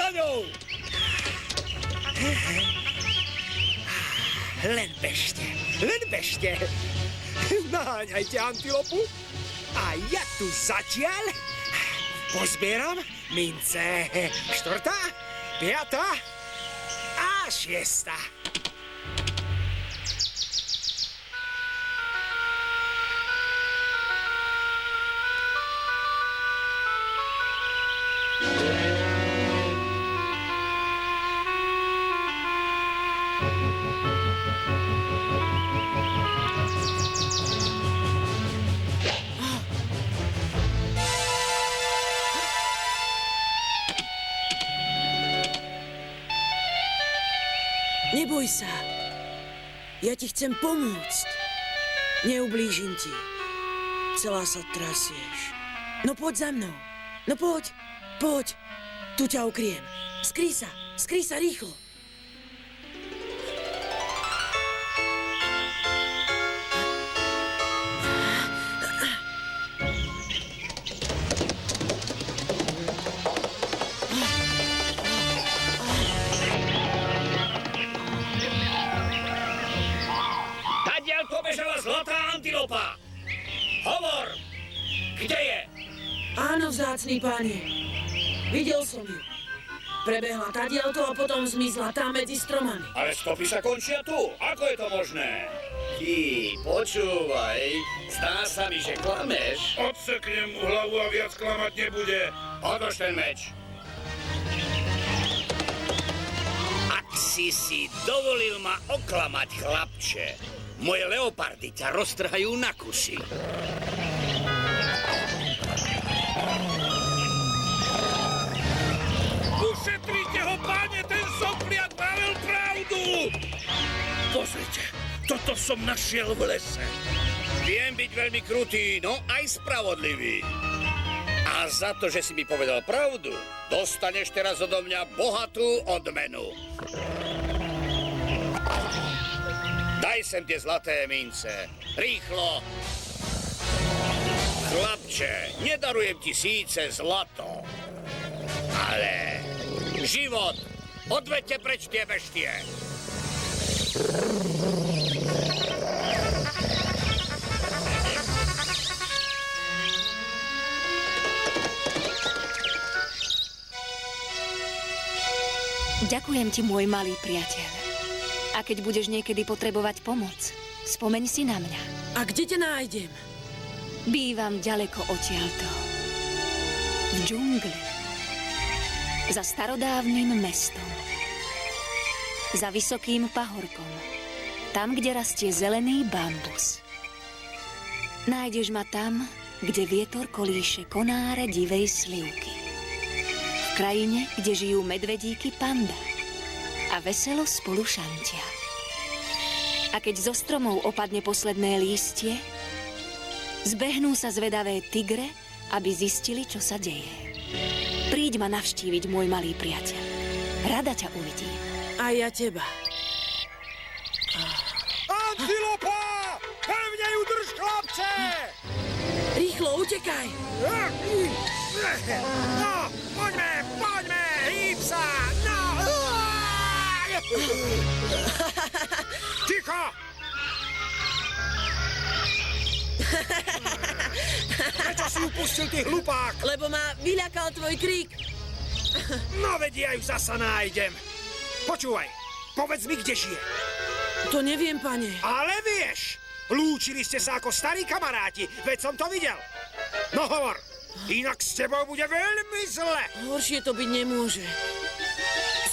za ňou! Len bežte. Naháňajte antilopu a ja tu zatiaľ pozbieram mince 4., 5. a 6. Neboj sa. Ja ti chcem pomôcť. Neublížim ti. Celá sa trasieš. No poď za mnou. No poď. Tu ťa ukryjem. Skrý sa rýchlo. Pobežala zlatá antilopa! Hovor! Kde je? Áno, vzácny páne. Videl som ju. Prebehla tadiaľto a potom zmizla tam medzi stromami. Ale stopy sa končia tu. Ako je to možné? Ty, počúvaj. Zdá sa mi, že klameš. Odseknem mu hlavu a viac klamať nebude. Odlož ten meč. Ak si dovolil ma oklamať, chlapče, moje leopardy ťa roztrhajú na kusy. Ušetrite ho, páne, ten sopliak vravel pravdu! Pozrite, toto som našiel v lese. Viem byť veľmi krutý, no aj spravodlivý. A za to, že si mi povedal pravdu, dostaneš teraz odo mňa bohatú odmenu. Daj sem tie zlaté mince. Rýchlo. Chlapče, nedarujem ti síce zlato, ale život. Odveďte preč tie beštie. Ďakujem ti, môj malý priateľ. A keď budeš niekedy potrebovať pomoc, spomeň si na mňa. A kde ťa nájdem? Bývam ďaleko odtiaľto. V džungli. Za starodávnym mestom. Za vysokým pahorkom. Tam, kde rastie zelený bambus. Nájdeš ma tam, kde vietor kolíše konáre divej slivky. V krajine, kde žijú medvedíky panda. A veselo spolu šantia. A keď zo stromov opadne posledné lístie, zbehnú sa zvedavé tigre, aby zistili, čo sa deje. Príď ma navštíviť, môj malý priateľ. Rada ťa uvidím. A ja teba. Antilopa! Pevne ju drž, chlapče! Rýchlo, utekaj! No, poďme, hýb sa! No! Ticho! Prečo si ju pustil, ty hlupák? Lebo ma vyľakal tvoj krík. No veď ja ju zasa nájdem. Počúvaj, povedz mi, kde žije. To neviem, pane. Ale vieš, lúčili ste sa ako starí kamaráti, veď som to videl. No hovor, inak s tebou bude veľmi zle. Horšie to byť nemôže.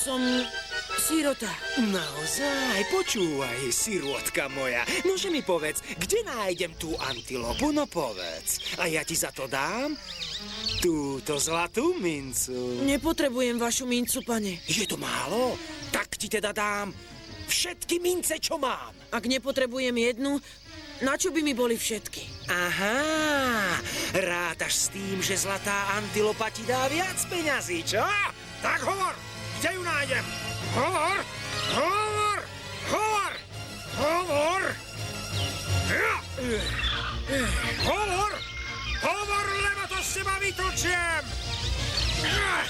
Som sirota. Naozaj, počúvaj, sirôtka moja. Nože mi povedz, kde nájdem tú antilopu, no povedz. A ja ti za to dám túto zlatú mincu. Nepotrebujem vašu mincu, pane. Je to málo? Tak ti teda dám všetky mince, čo mám. Ak nepotrebujem jednu, na čo by mi boli všetky? Aha, rátaš s tým, že zlatá antilopa ti dá viac peňazí, čo? Tak hovor, kde ju nájdem? Hovor! Hovor, lebo to s teba vytočiem!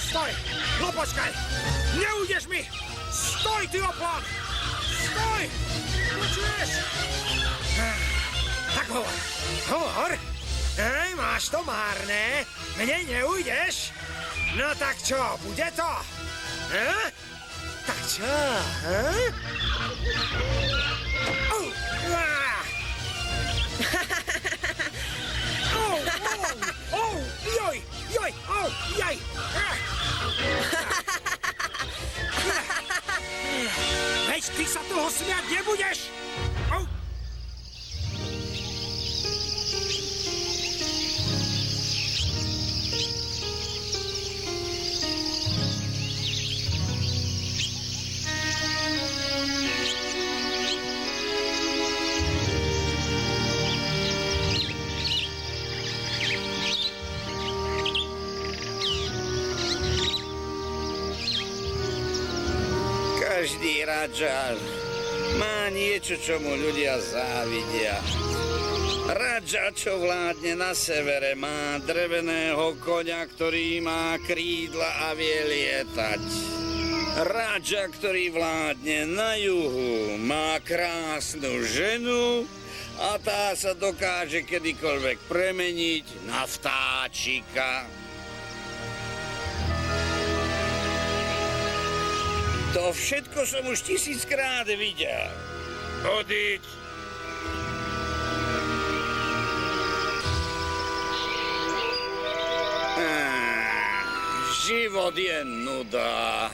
Stoj! No počkaj! Neujdeš mi! Stoj, ty oplán! Stoj! Počuješ? Tak hovor. Hovor. Hej, máš to márne. Mne neujdeš? No tak čo, bude to? Tak čo? Joj, jaj. Veď ty sa toho smiať nebudeš? Každý radža má niečo, čo mu ľudia závidia. Radža, čo vládne na severe, má dreveného koňa, ktorý má krídla a vie lietať. Radža, ktorý vládne na juhu, má krásnu ženu a tá sa dokáže kedykoľvek premeniť na vtáčika. To všetko som už 1000-krát videl. Odíď. Život je nuda.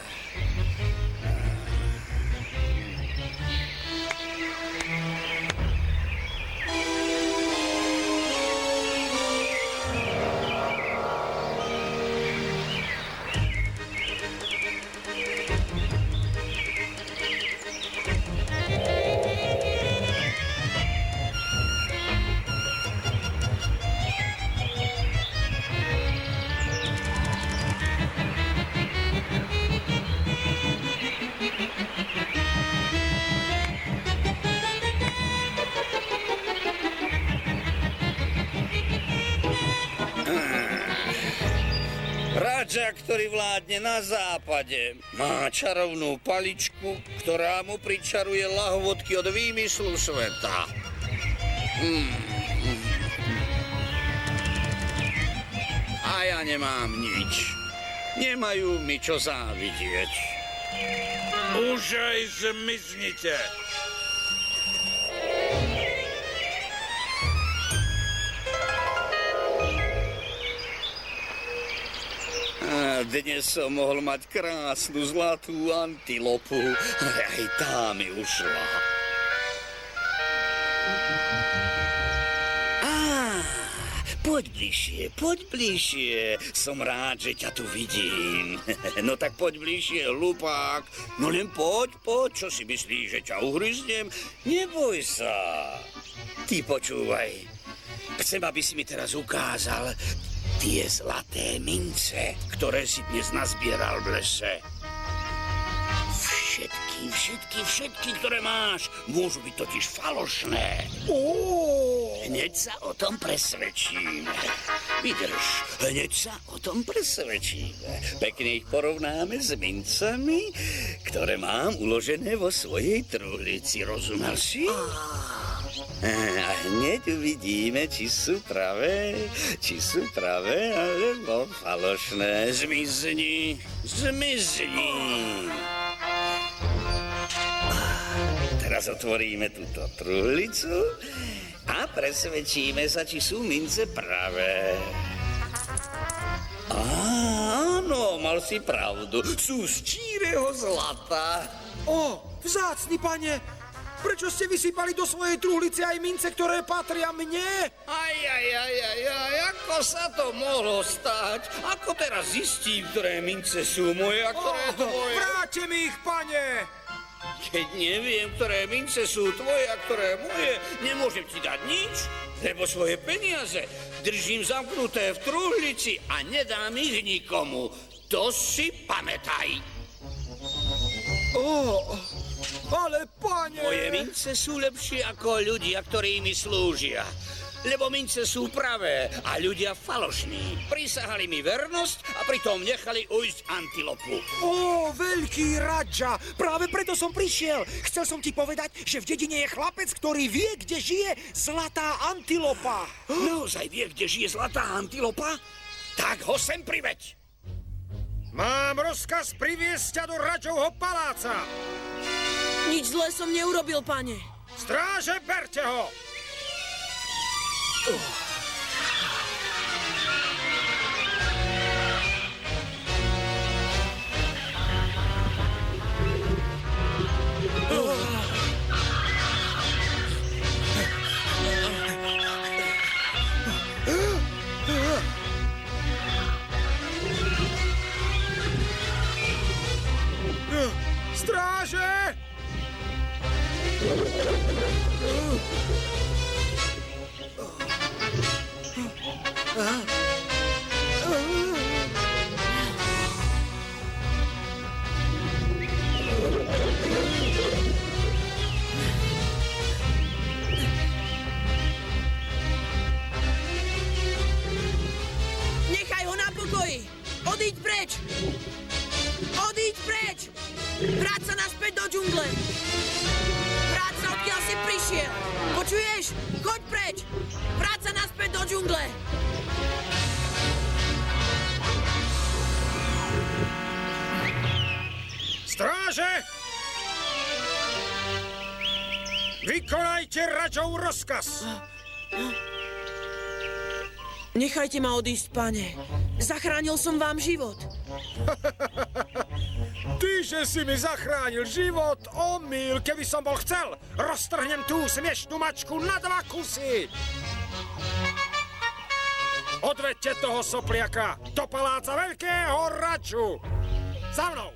Radža, ktorý vládne na západe, má čarovnú paličku, ktorá mu pričaruje lahvodky od výmyslu sveta. A ja nemám nič. Nemajú mi čo závidieť. Už aj zmiznite. Dnes som mohol mať krásnu zlatú antilopu, ale aj tá mi ušla. Poď bližšie. Som rád, že ťa tu vidím. No tak poď bližšie, hlupák. No len poď, čo si myslíš, že ťa uhryznem? Neboj sa. Ty počúvaj. Chcem, aby si mi teraz ukázal tie zlaté mince, ktoré si dnes nazbieral v lese. Všetky, ktoré máš, môžu byť totiž falošné. Hneď sa o tom presvedčíme. Vydrž, hneď sa o tom presvedčíme. Pekne ich porovnáme s mincami, ktoré mám uložené vo svojej truhlici. Rozumel si? A hneď uvidíme, či sú pravé, alebo falošné. Zmizni. Teraz otvoríme túto truhlicu a presvedčíme sa, či sú mince pravé. Áno, mal si pravdu. Sú z číreho zlata. Vzácny pane, prečo ste vysypali do svojej truhlice aj mince, ktoré patria mne? Ako sa to mohlo stať? Ako teraz zistím, ktoré mince sú moje a ktoré tvoje? Vráťte mi ich, pane! Keď neviem, ktoré mince sú tvoje a ktoré moje, nemôžem ti dať nič, lebo svoje peniaze držím zamknuté v truhlici a nedám ich nikomu. To si pamätaj. Ale pane... Moje mince sú lepšie ako ľudia, ktorí mi slúžia. lebo mince sú pravé a ľudia falošní. Prisahali mi vernosť a pritom nechali ujsť antilopu. Ó, veľký Radža, práve preto som prišiel. Chcel som ti povedať, že v dedine je chlapec, ktorý vie, kde žije zlatá antilopa. Naozaj vie, kde žije zlatá antilopa? Tak ho sem priveď. Mám rozkaz priviesť ťa do Radžovho paláca. Nič zlé som neurobil, pane. Stráže, berte ho! Stráže! Nechaj ho na pokoji! Odíď preč! Odíď preč! Vráť sa naspäť do džungle! Vráť sa, odkiaľ si prišiel! Počuješ? Choď preč! Vráť sa naspäť do džungle! Stráže! Vykonajte Radžov rozkaz! Nechajte ma odísť, pane. Zachránil som vám život. Ty, že si mi zachránil život, omyl, keby som bol chcel, roztrhnem tú smiešnú mačku na 2 kusy. Odvedte toho sopliaka do paláca veľkého Radžu. Za mnou!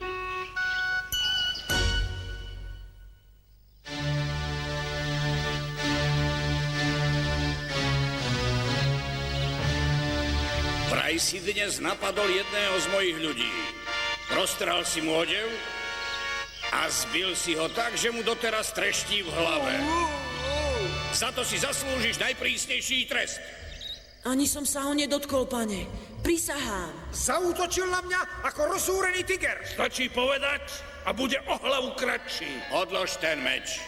Vraj si dnes napadol jedného z mojich ľudí. Roztrhal si mu odev a zbil si ho tak, že mu doteraz treští v hlave. Za to si zaslúžiš najprísnejší trest. Ani som sa ho nedotkol, pane. Prisahám. Zaútočil na mňa ako rozúrený tiger. Stačí povedať a bude o hlavu kratší. Odlož ten meč.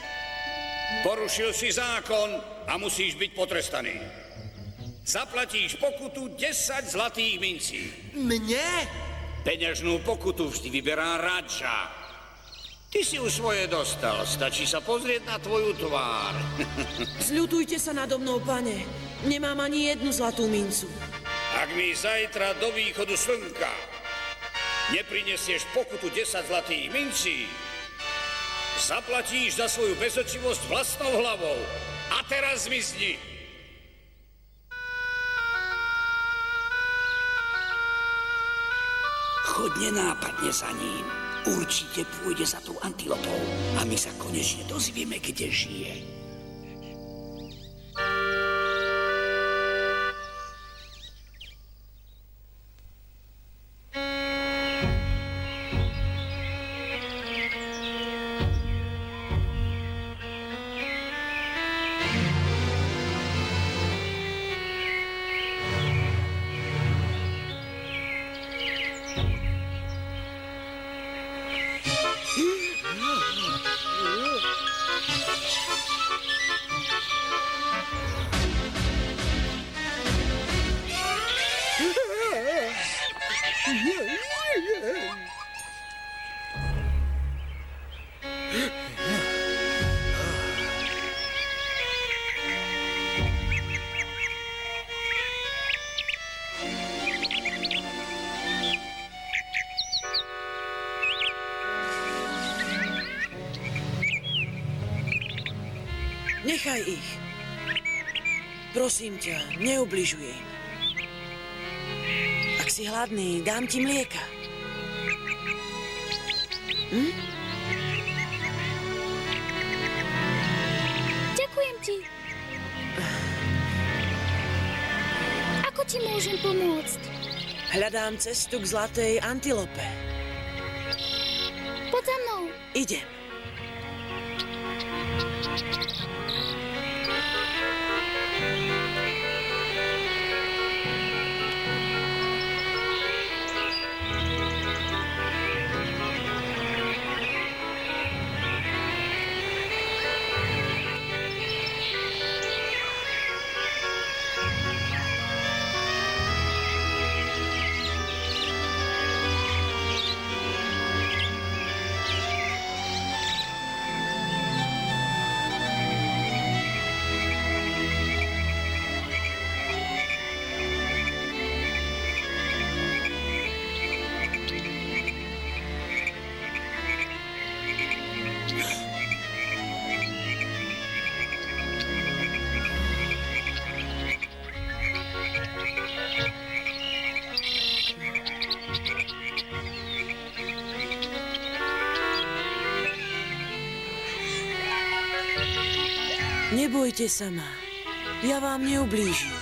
Porušil si zákon a musíš byť potrestaný. Zaplatíš pokutu 10 zlatých mincí. Mne? Peňažnú pokutu vždy vyberá Radža. Ty si už svoje dostal, stačí sa pozrieť na tvoju tvár. Zľutujte sa nado mnou, pane. Nemám ani jednu zlatú mincu. Ak mi zajtra do východu slnka neprinesieš pokutu 10 zlatých mincí, zaplatíš za svoju bezočivosť vlastnou hlavou. A teraz zmizni. Choď nenápadne za ním. Určite pôjde za tou antilopou a my sa konečne dozvieme, kde žije. Nechaj ich. Prosím ťa, neubližuj im. Ak si hladný, dám ti mlieka. Ďakujem ti. Ako ti môžem pomôcť? Hľadám cestu k zlatej antilope. Poď za mnou. Idem. Nebojte sa ma. Ja vám neublížim.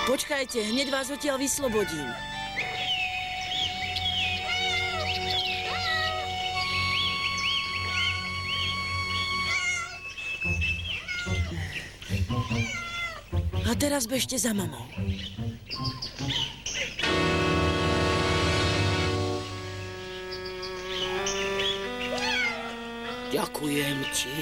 Počkajte, hneď vás odtiaľ vyslobodím. A teraz bežte za mamou. Ďakujem ti.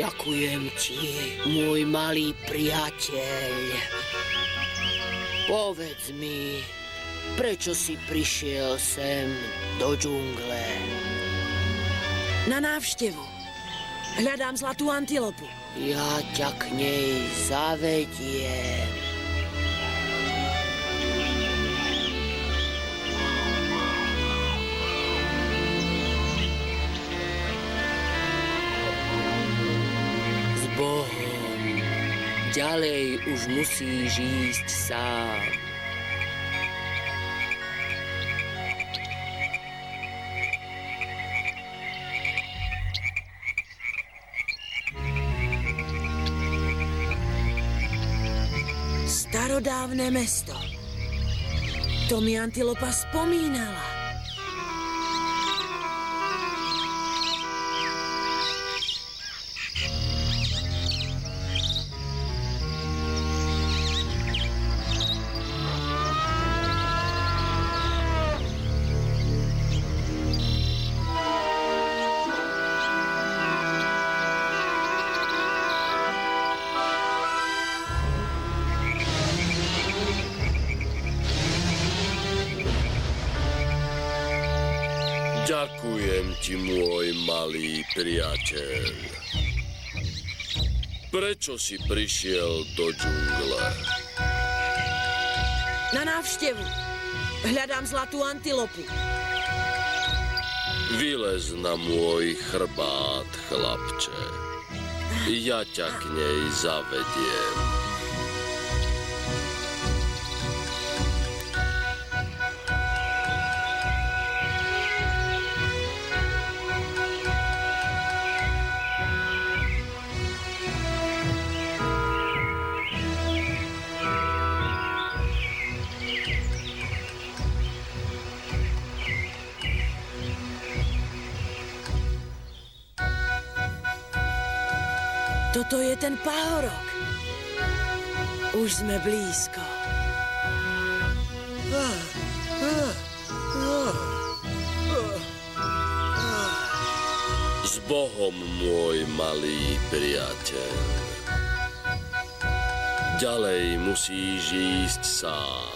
Ďakujem ti, môj malý priateľ. Povedz mi, prečo si prišiel sem do džungle? Na návštevu. Hľadám zlatú antilopu. Ja ťa k nej zavediem. Bohom. Ďalej už musíš ísť sám. Starodávne mesto. To mi antilopa spomínala. Ďakujem ti, môj malý priateľ. Prečo si prišiel do džungle? Na návštevu. Hľadám zlatú antilopu. Vylez na môj chrbát, chlapče. Ja ťa k nej zavediem. Toto je ten pahorok. Už sme blízko. S Bohom, môj malý priateľ. Ďalej musíš ísť sám.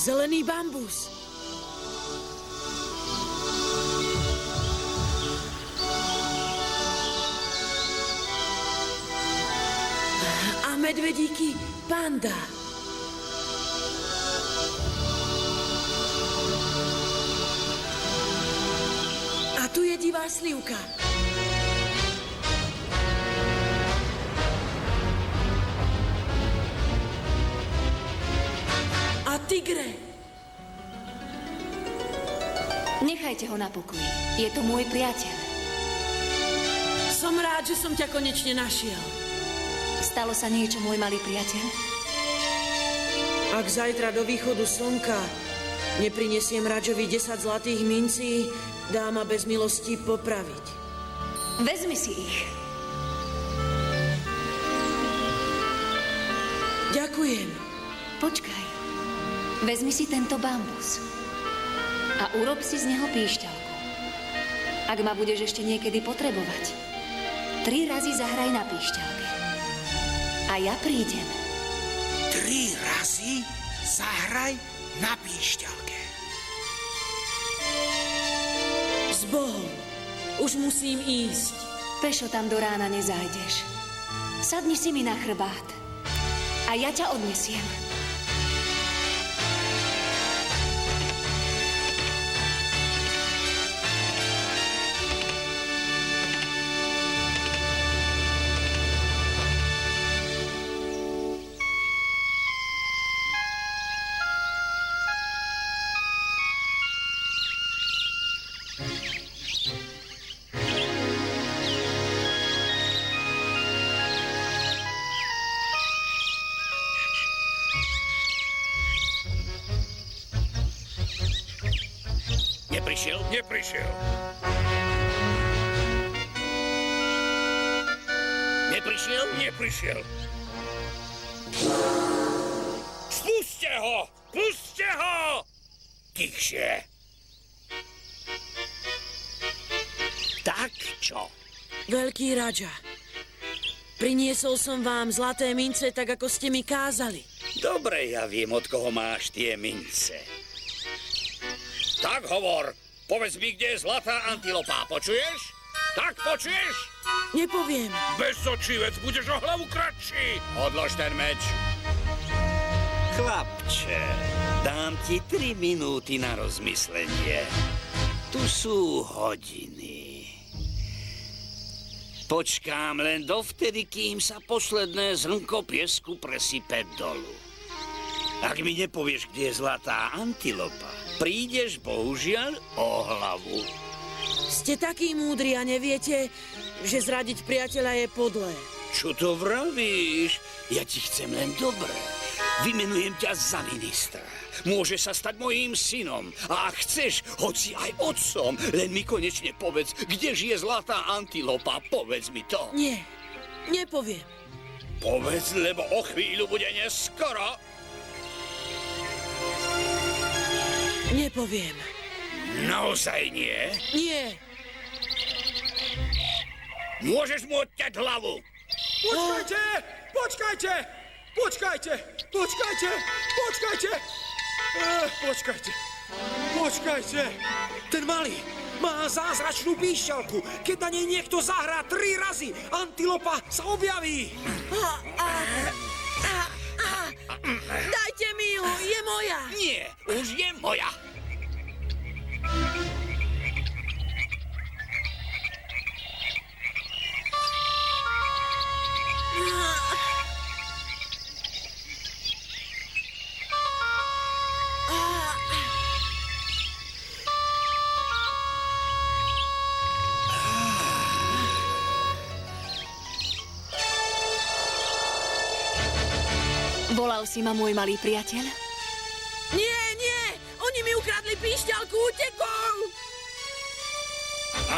Zelený bambus. A medvedíky panda. A tu je divá slivka. A tigre. Nechajte ho na pokoji. Je to môj priateľ. Som rád, že som ťa konečne našiel. Stalo sa niečo, môj malý priateľ? Ak zajtra do východu slnka neprinesiem Radžovi 10 zlatých mincí, dá ma bez milosti popraviť. Vezmi si ich. Ďakujem. Počkaj. Vezmi si tento bambus a urob si z neho píšťalku. Ak ma budeš ešte niekedy potrebovať, 3 razy zahraj na píšťalke. A ja prídem. 3 razy zahraj na píšťalke. S Bohom. Už musím ísť. Pešo tam do rána nezájdeš. Sadni si mi na chrbát a ja ťa odnesiem. Neprišiel. Neprišiel. Spuste ho! Puste ho! Tichšie. Tak čo? Veľký Radža, priniesol som vám zlaté mince, tak ako ste mi kázali. Dobre, ja viem, od koho máš tie mince. Tak hovor. Povedz mi, kde je zlatá antilopa. Počuješ? Tak počuješ? Nepoviem. Bezočivec, budeš o hlavu kratší. Odlož ten meč. Chlapče, dám ti 3 minúty na rozmyslenie. Tu sú hodiny. Počkám len dovtedy, kým sa posledné zrnko piesku presype dolu. Ak mi nepovieš, kde je zlatá antilopa, prídeš bohužiaľ o hlavu. Ste takí múdri a neviete, že zradiť priateľa je podlé. Čo to vravíš? Ja ti chcem len dobre. Vymenujem ťa za ministra. Môže sa stať mojím synom. A ak chceš, hoci aj otcom, len mi konečne povedz, kde žije zlatá antilopa. Povedz mi to. Nie, nepoviem. Povedz, lebo o chvíľu bude neskoro. Nepoviem. Naozaj nie? Nie. Môžeš mu odťať hlavu. Počkajte. Ten malý má zázračnú píšťalku. Keď na nej niekto zahrá 3 razy, antilopa sa objaví. Dajte mi ju, je moja. Nie, už je moja. Volal si ma, môj malý priateľ? Nie, oni mi ukradli píšťalku, utekol.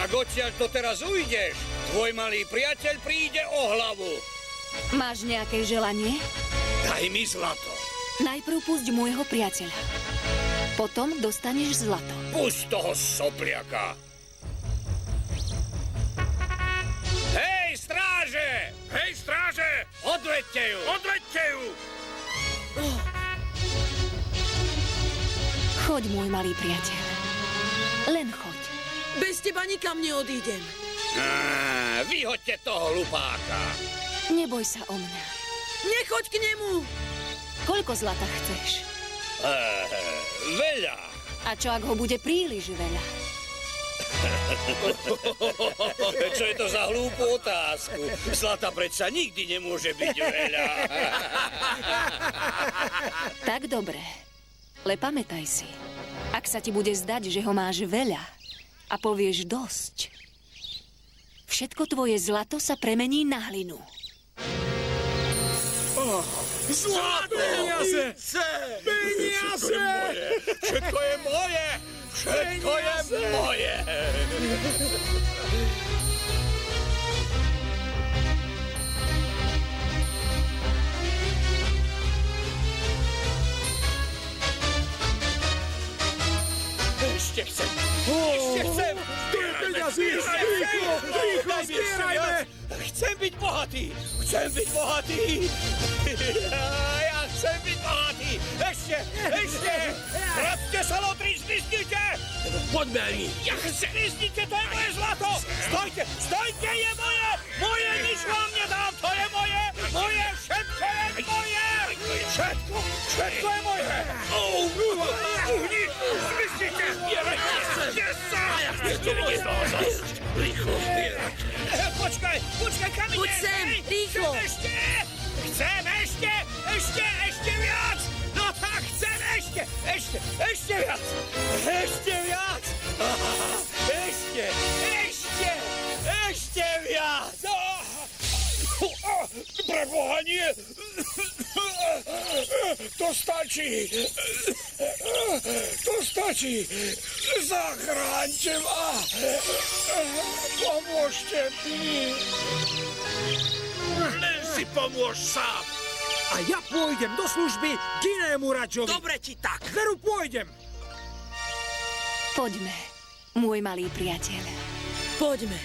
Ak odtiaľ to teraz ujdeš, tvoj malý priateľ príde o hlavu. Máš nejaké želanie? Daj mi zlato. Najprv pusť môjho priateľa. Potom dostaneš zlato. Pusť toho sopliaka. Hej, stráže! Odvedte ju! Choď, môj malý priateľ. Len choď. Bez teba nikam neodídem. Vyhoďte toho hlupáka. Neboj sa o mňa. Nechoď k nemu. Koľko zlata chceš? Veľa. A čo, ak ho bude príliš veľa? Čo je to za hlúpu otázku? Zlata predsa nikdy nemôže byť veľa. Tak dobre. Ale pamätaj si, ak sa ti bude zdať, že ho máš veľa a povieš dosť, všetko tvoje zlato sa premení na hlinu. Zlato! Peniaze! Všetko je moje! Všetko je moje! Zbierajme! Chcem byť bohatý! Chcem byť bohatý! Ja chcem byť bohatý! Ešte! Vráťte sa, lotri, zmiznite! Poďme, Ani! Ja chcem! Zmiznite, to je moje zlato! Stojte, je moje! Moje, nič vám nedám, to je moje! Moje, všetko je moje! Všetko je moje! Uhni! Zmiznite! Kde sa? Rýchlo zbierať! Počkaj, kam ideš? Poď sem, rýchlo! Chcem ešte viac! No tak, chcem ešte viac! Ešte viac! Ešte viac! Preboha, nie! To stačí! Zachráňte ma! Pomôžte mi! Len si pomôž sám! A ja pôjdem do služby k inému radžovi. Dobre ti tak. Veru, pôjdem. Poďme, môj malý priateľ. Poďme.